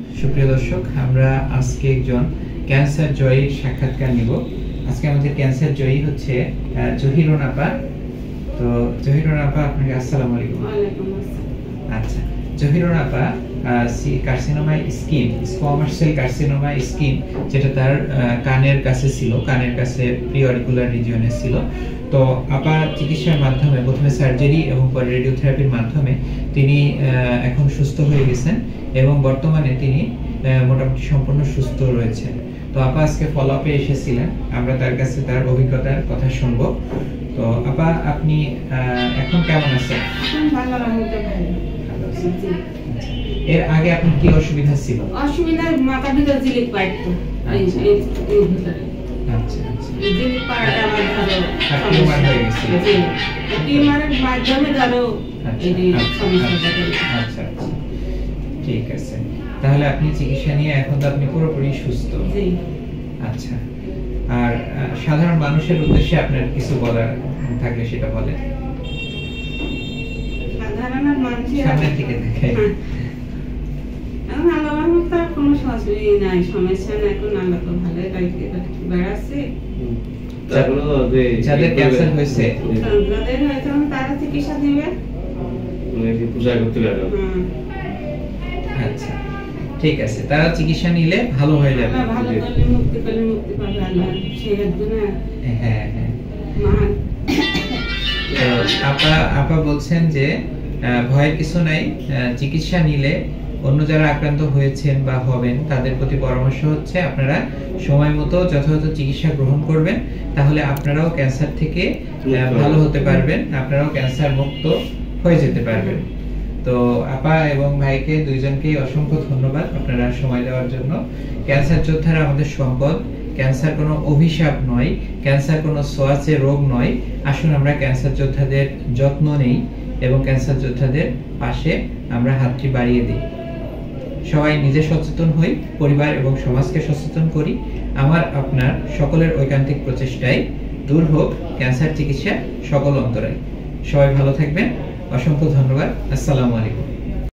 সুপ্রিয় দর্শক, আমরা আজকে একজন ক্যান্সার জয়ীর সাক্ষাৎকার নিব। আজকে আমাদের ক্যান্সার জয়ী হচ্ছে জহিরুন আপা। তো জহিরুন আপা, আপনাকে আসসালামু আলাইকুম। ওয়ালাইকুম আসসালাম। আচ্ছা, জহিরুন আপা carcinoma skin, squamous cell carcinoma skin, যেটা তার কানের কাছে ছিল, কানের কাছে প্রিঅরিকুলার রিজিয়নে ছিল। তো আপা চিকিৎসার মাধ্যমে প্রথমে সার্জারি এবং পরে রেডিওথেরাপির মাধ্যমে তিনি এখন সুস্থ হয়ে গেছেন এবং বর্তমানে তিনি মোটামুটি সম্পূর্ণ সুস্থ রয়েছেন। তো আপা আজকে ফলো আপে এসেছিলেন, আমরা তার কাছে তার অভিজ্ঞতার কথা শুনবো। তো আপা, আপনি এখন কেমন আছেন? ভালো, আলহামদুলিল্লাহ ভালো আছি। এর আগে আপনার কি অসুবিধা ছিল? অসুবিধা মাথা ভিতর জিলিক পাইতো। এই ভিতরে আচ্ছা আচ্ছা, জিলিক পাড়াটা আমার ধরো টিউমার হয়ে গেছিল। জি, টিউমারের মাধ্যমে ধরো এই সমস্যাটা হলো। আচ্ছা আচ্ছা, ঠিক আছে। তাহলে আপনি চিকিৎসা নিয়ে এখন তো আপনি পুরোপুরি সুস্থ। জি। আচ্ছা, আর সাধারণ মানুষের উদ্দেশ্যে আপনার কিছু বলার থাকলে সেটা বলেন। সাধারণ মানুষের সামনের দিকে দেখাই। আল্লাহর মতো কোনো সমস্যা নাই, সমস্যা নাই, এখন আল্লাহ তো ভালোই বেড়াচ্ছে। যাদের ক্যান্সার হয়েছে যাদের হয়তো তারা চিকিৎসা দিবে, পূজা করতে পারবে। আচ্ছা, ঠিক আছে, তারা চিকিৎসা নিলে ভালো হয়ে যাবে। ভালো করলে মুক্তি পেলে মুক্তি পাবে আল্লাহ, সেই একজনে। হ্যাঁ হ্যাঁ। মহান। আপা বলছেন যে ভয়ের কিছু নাই, চিকিৎসা নিলে অন্য যারা আক্রান্ত হয়েছেন বা হবেন তাদের প্রতি পরামর্শ হচ্ছে আপনারা সময় মতো যথাযথ চিকিৎসা গ্রহণ করবেন, তাহলে আপনারাও ক্যান্সার থেকে ভালো হতে পারবেন, আপনারাও ক্যান্সার মুক্ত হয়ে যেতে পারবেন। তো আপা এবং ভাইকে দুইজনকেই অসংখ্য ধন্যবাদ আপনারা সময় দেওয়ার জন্য। ক্যান্সার যোদ্ধারা আমাদের সম্পদ। ক্যান্সার কোনো অভিশাপ নয়, ক্যান্সার কোনো ছোঁয়াচে রোগ নয়। আসুন আমরা ক্যান্সার যোদ্ধাদের যত্ন নেই এবং ক্যান্সার যোদ্ধাদের পাশে আমরা হাতটি বাড়িয়ে দিই। সবাই নিজে সচেতন হই, পরিবার এবং সমাজকে সচেতন করি। আমার আপনার সকলের ঐকান্তিক প্রচেষ্টায় দূর হোক ক্যান্সার চিকিৎসা সকল অন্তরায়। সবাই ভালো থাকবেন, অসংখ্য ধন্যবাদ। আসসালামু আলাইকুম।